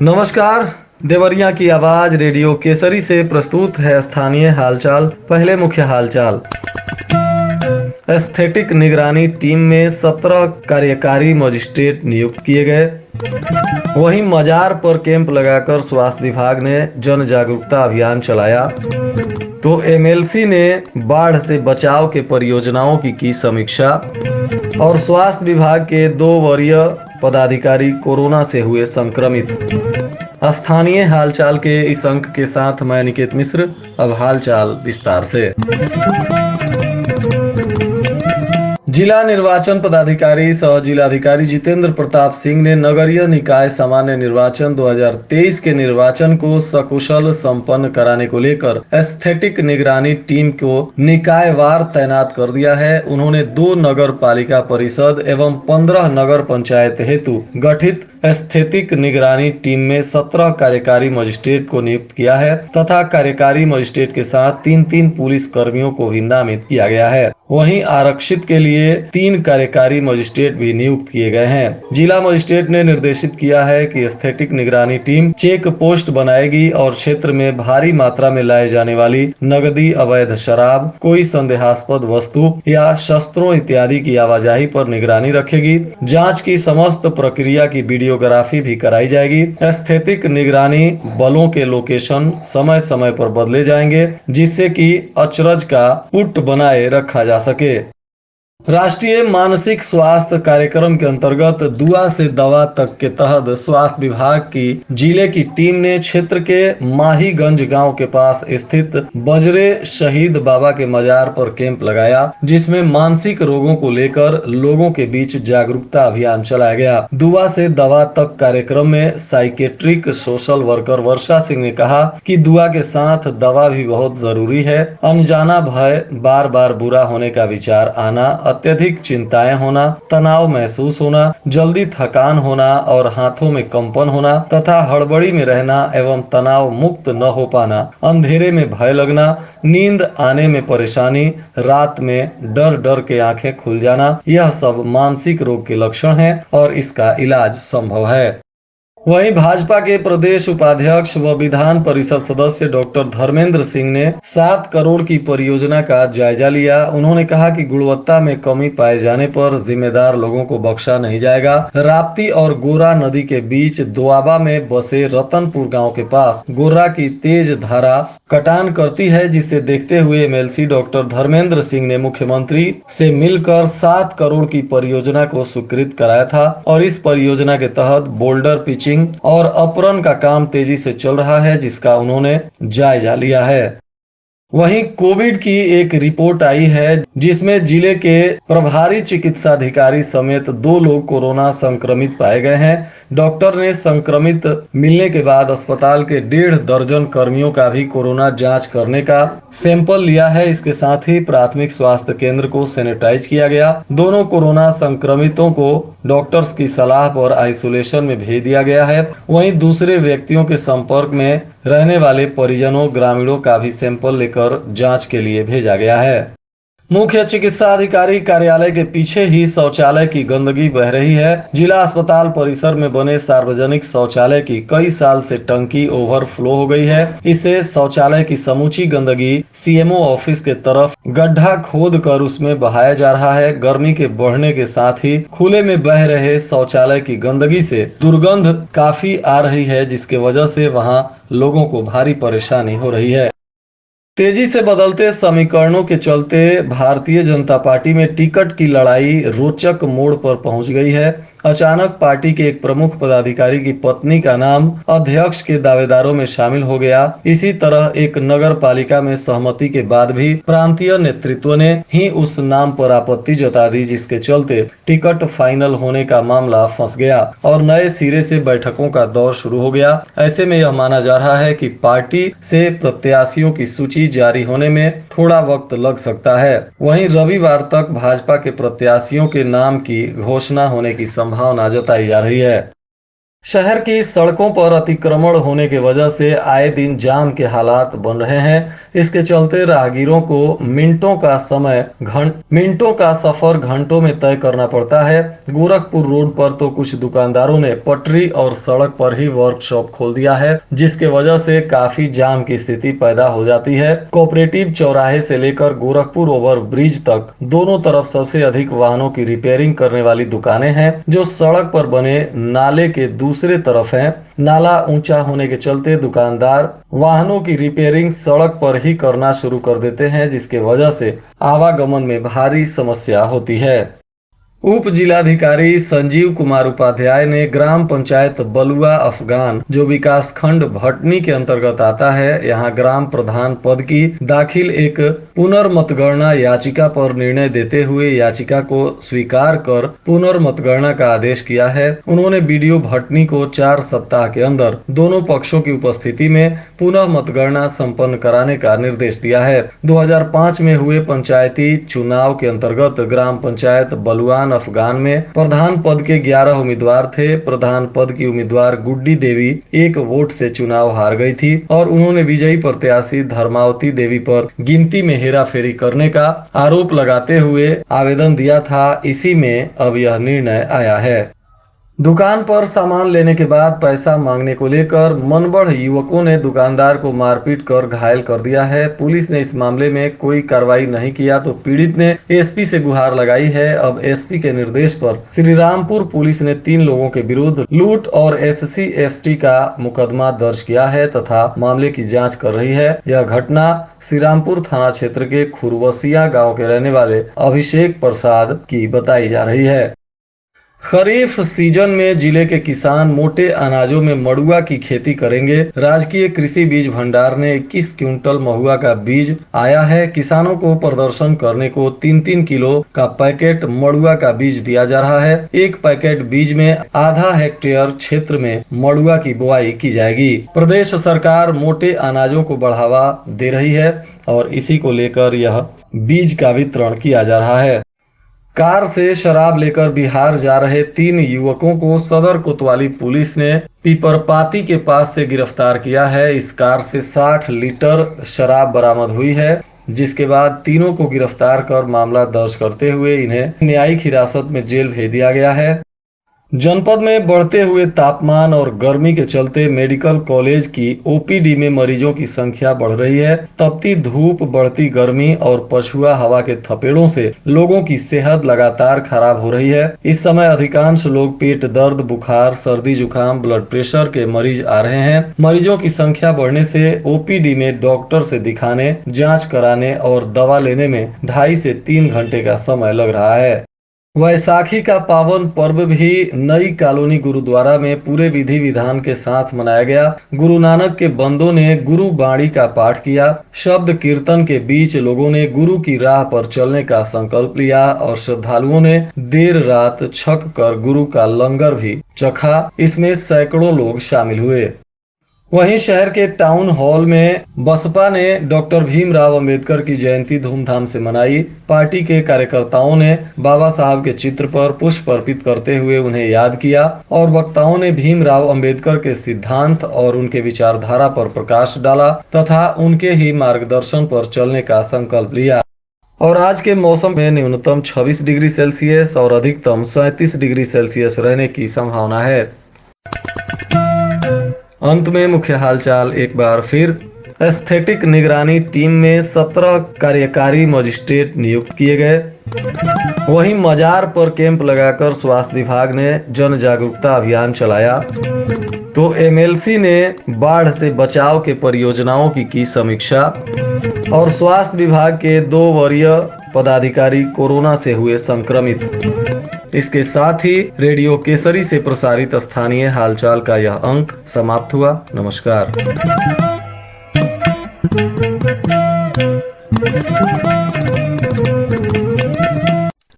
नमस्कार। देवरिया की आवाज रेडियो केसरी से प्रस्तुत है स्थानीय हालचाल। पहले मुख्य हालचाल। एस्थेटिक निगरानी टीम में 17 कार्यकारी मजिस्ट्रेट नियुक्त किए गए। वहीं मजार पर कैंप लगाकर स्वास्थ्य विभाग ने जन जागरूकता अभियान चलाया। तो एमएलसी ने बाढ़ से बचाव के परियोजनाओं की समीक्षा। और स्वास्थ्य विभाग के 2 वरीय पदाधिकारी कोरोना से हुए संक्रमित। स्थानीय हालचाल के इस अंक के साथ मैं निकेत मिश्र। अब हालचाल विस्तार से। जिला निर्वाचन पदाधिकारी सह जिलाधिकारी जितेंद्र प्रताप सिंह ने नगरीय निकाय सामान्य निर्वाचन 2023 के निर्वाचन को सकुशल संपन्न कराने को लेकर एस्थेटिक निगरानी टीम को निकायवार तैनात कर दिया है। उन्होंने 2 नगर पालिका परिषद एवं 15 नगर पंचायत हेतु गठित एस्थेटिक निगरानी टीम में 17 कार्यकारी मजिस्ट्रेट को नियुक्त किया है तथा कार्यकारी मजिस्ट्रेट के साथ 3-3 पुलिस कर्मियों को भी नामित किया गया है। वहीं आरक्षित के लिए 3 कार्यकारी मजिस्ट्रेट भी नियुक्त किए गए हैं। जिला मजिस्ट्रेट ने निर्देशित किया है कि एस्थेटिक निगरानी टीम चेक पोस्ट बनाएगी और क्षेत्र में भारी मात्रा में लाए जाने वाली नगदी, अवैध शराब, कोई संदेहास्पद वस्तु या शस्त्रों इत्यादि की आवाजाही पर निगरानी रखेगी। जाँच की समस्त प्रक्रिया की वीडियोग्राफी भी कराई जाएगी। एस्थेटिक निगरानी बलों के लोकेशन समय समय पर बदले जाएंगे जिससे कि अचरज का पुट बनाए रखा जा सके। राष्ट्रीय मानसिक स्वास्थ्य कार्यक्रम के अंतर्गत दुआ से दवा तक के तहत स्वास्थ्य विभाग की जिले की टीम ने क्षेत्र के माहीगंज गांव के पास स्थित बजरे शहीद बाबा के मजार पर कैंप लगाया, जिसमें मानसिक रोगों को लेकर लोगों के बीच जागरूकता अभियान चलाया गया। दुआ से दवा तक कार्यक्रम में साइकेट्रिक सोशल वर्कर वर्षा सिंह ने कहा कि दुआ के साथ दवा भी बहुत जरूरी है। अनजाना भय, बार बार बुरा होने का विचार आना, अत्यधिक चिंताएं होना, तनाव महसूस होना, जल्दी थकान होना और हाथों में कंपन होना तथा हड़बड़ी में रहना एवं तनाव मुक्त न हो पाना, अंधेरे में भय लगना, नींद आने में परेशानी, रात में डर डर के आंखें खुल जाना, यह सब मानसिक रोग के लक्षण हैं और इसका इलाज संभव है। वहीं भाजपा के प्रदेश उपाध्यक्ष व विधान परिषद सदस्य डॉक्टर धर्मेंद्र सिंह ने 7 करोड़ की परियोजना का जायजा लिया। उन्होंने कहा कि गुणवत्ता में कमी पाए जाने पर जिम्मेदार लोगों को बख्शा नहीं जाएगा। राप्ती और गोरा नदी के बीच दोआबा में बसे रतनपुर गांव के पास गोरा की तेज धारा कटान करती है, जिसे देखते हुए एमएलसी डॉक्टर धर्मेंद्र सिंह ने मुख्यमंत्री से मिलकर 7 करोड़ की परियोजना को स्वीकृत कराया था और इस परियोजना के तहत बोल्डर पिचिंग और अपरन का काम तेजी से चल रहा है, जिसका उन्होंने जायजा लिया है। वहीं कोविड की एक रिपोर्ट आई है जिसमें जिले के प्रभारी चिकित्सा अधिकारी समेत 2 लोग कोरोना संक्रमित पाए गए हैं। डॉक्टर ने संक्रमित मिलने के बाद अस्पताल के 1.5 दर्जन कर्मियों का भी कोरोना जांच करने का सैंपल लिया है। इसके साथ ही प्राथमिक स्वास्थ्य केंद्र को सैनिटाइज किया गया। दोनों कोरोना संक्रमितों को डॉक्टर्स की सलाह पर आइसोलेशन में भेज दिया गया है। वहीं दूसरे व्यक्तियों के संपर्क में रहने वाले परिजनों, ग्रामीणों का भी सैंपल लेकर जांच के लिए भेजा गया है। मुख्य चिकित्सा अधिकारी कार्यालय के पीछे ही शौचालय की गंदगी बह रही है। जिला अस्पताल परिसर में बने सार्वजनिक शौचालय की कई साल से टंकी ओवरफ्लो हो गई है। इससे शौचालय की समूची गंदगी सीएमओ ऑफिस के तरफ गड्ढा खोद कर उसमें बहाया जा रहा है। गर्मी के बढ़ने के साथ ही खुले में बह रहे शौचालय की गंदगी से दुर्गंध काफी आ रही है, जिसके वजह से वहां लोगों को भारी परेशानी हो रही है। तेजी से बदलते समीकरणों के चलते भारतीय जनता पार्टी में टिकट की लड़ाई रोचक मोड़ पर पहुंच गई है। अचानक पार्टी के एक प्रमुख पदाधिकारी की पत्नी का नाम अध्यक्ष के दावेदारों में शामिल हो गया। इसी तरह एक नगर पालिका में सहमति के बाद भी प्रांतीय नेतृत्व ने ही उस नाम पर आपत्ति जता दी, जिसके चलते टिकट फाइनल होने का मामला फंस गया और नए सिरे से बैठकों का दौर शुरू हो गया। ऐसे में यह माना जा रहा है कि पार्टी से प्रत्याशियों की सूची जारी होने में थोड़ा वक्त लग सकता है। वहीं रविवार तक भाजपा के प्रत्याशियों के नाम की घोषणा होने की संभावना जताई जा रही है। शहर की सड़कों पर अतिक्रमण होने की वजह से आए दिन जाम के हालात बन रहे हैं। इसके चलते राहगीरों को मिनटों का सफर घंटों में तय करना पड़ता है। गोरखपुर रोड पर तो कुछ दुकानदारों ने पटरी और सड़क पर ही वर्कशॉप खोल दिया है, जिसके वजह से काफी जाम की स्थिति पैदा हो जाती है। कोऑपरेटिव चौराहे से लेकर गोरखपुर ओवर ब्रिज तक दोनों तरफ सबसे अधिक वाहनों की रिपेयरिंग करने वाली दुकानें हैं, जो सड़क पर बने नाले के दूसरे तरफ है। नाला ऊंचा होने के चलते दुकानदार वाहनों की रिपेयरिंग सड़क पर ही करना शुरू कर देते हैं, जिसके वजह से आवागमन में भारी समस्या होती है। उप जिलाधिकारी संजीव कुमार उपाध्याय ने ग्राम पंचायत बलुआ अफगान, जो विकास खंड भटनी के अंतर्गत आता है, यहां ग्राम प्रधान पद की दाखिल एक पुनर्मतगणना याचिका पर निर्णय देते हुए याचिका को स्वीकार कर पुनर्मतगणना का आदेश किया है। उन्होंने बीडीओ भटनी को 4 सप्ताह के अंदर दोनों पक्षों की उपस्थिति में पुनः मतगणना संपन्न कराने का निर्देश दिया है। 2005 में हुए पंचायती चुनाव के अंतर्गत ग्राम पंचायत बलुआन अफगान में प्रधान पद के 11 उम्मीदवार थे। प्रधान पद की उम्मीदवार गुड्डी देवी 1 वोट से चुनाव हार गई थी और उन्होंने विजयी प्रत्याशी धर्मावती देवी पर गिनती में हेराफेरी करने का आरोप लगाते हुए आवेदन दिया था। इसी में अब यह निर्णय आया है। दुकान पर सामान लेने के बाद पैसा मांगने को लेकर मनबढ़ युवकों ने दुकानदार को मारपीट कर घायल कर दिया है। पुलिस ने इस मामले में कोई कार्रवाई नहीं किया तो पीड़ित ने एसपी से गुहार लगाई है। अब एसपी के निर्देश पर श्रीरामपुर पुलिस ने 3 लोगों के विरुद्ध लूट और SC/ST का मुकदमा दर्ज किया है तथा मामले की जाँच कर रही है। यह घटना श्रीरामपुर थाना क्षेत्र के खुरवसिया गाँव के रहने वाले अभिषेक प्रसाद की बताई जा रही है। खरीफ सीजन में जिले के किसान मोटे अनाजों में मड़ुआ की खेती करेंगे। राजकीय कृषि बीज भंडार ने 21 क्विंटल महुआ का बीज आया है। किसानों को प्रदर्शन करने को 3-3 किलो का पैकेट मड़ुआ का बीज दिया जा रहा है। एक पैकेट बीज में आधा हेक्टेयर क्षेत्र में मड़ुआ की बुआई की जाएगी। प्रदेश सरकार मोटे अनाजों को बढ़ावा दे रही है और इसी को लेकर यह बीज का वितरण किया जा रहा है। कार से शराब लेकर बिहार जा रहे 3 युवकों को सदर कोतवाली पुलिस ने पीपरपाती के पास से गिरफ्तार किया है। इस कार से 60 लीटर शराब बरामद हुई है, जिसके बाद तीनों को गिरफ्तार कर मामला दर्ज करते हुए इन्हें न्यायिक हिरासत में जेल भेज दिया गया है। जनपद में बढ़ते हुए तापमान और गर्मी के चलते मेडिकल कॉलेज की ओपीडी में मरीजों की संख्या बढ़ रही है। तपती धूप, बढ़ती गर्मी और पछुआ हवा के थपेड़ों से लोगों की सेहत लगातार खराब हो रही है। इस समय अधिकांश लोग पेट दर्द, बुखार, सर्दी जुकाम, ब्लड प्रेशर के मरीज आ रहे हैं। मरीजों की संख्या बढ़ने से ओपीडी में डॉक्टर से दिखाने, जाँच कराने और दवा लेने में 2.5 से 3 घंटे का समय लग रहा है। वैसाखी का पावन पर्व भी नई कॉलोनी गुरुद्वारा में पूरे विधि विधान के साथ मनाया गया। गुरु नानक के बंदों ने गुरु बाणी का पाठ किया। शब्द कीर्तन के बीच लोगों ने गुरु की राह पर चलने का संकल्प लिया और श्रद्धालुओं ने देर रात छक कर गुरु का लंगर भी चखा। इसमें सैकड़ों लोग शामिल हुए। वहीं शहर के टाउन हॉल में बसपा ने डॉक्टर भीमराव अंबेडकर की जयंती धूमधाम से मनाई। पार्टी के कार्यकर्ताओं ने बाबा साहब के चित्र पर पुष्प अर्पित करते हुए उन्हें याद किया और वक्ताओं ने भीमराव अंबेडकर के सिद्धांत और उनके विचारधारा पर प्रकाश डाला तथा उनके ही मार्गदर्शन पर चलने का संकल्प लिया। और आज के मौसम में न्यूनतम 26 डिग्री सेल्सियस और अधिकतम 37 डिग्री सेल्सियस रहने की संभावना है। अंत में मुख्य हालचाल एक बार फिर। एस्थेटिक निगरानी टीम में 17 कार्यकारी मजिस्ट्रेट नियुक्त किए गए। वहीं मजार पर कैंप लगाकर स्वास्थ्य विभाग ने जन जागरूकता अभियान चलाया। तो एमएलसी ने बाढ़ से बचाव के परियोजनाओं की समीक्षा और स्वास्थ्य विभाग के 2 वरीय पदाधिकारी कोरोना से हुए संक्रमित। इसके साथ ही रेडियो केसरी से प्रसारित स्थानीय हालचाल का यह अंक समाप्त हुआ। नमस्कार।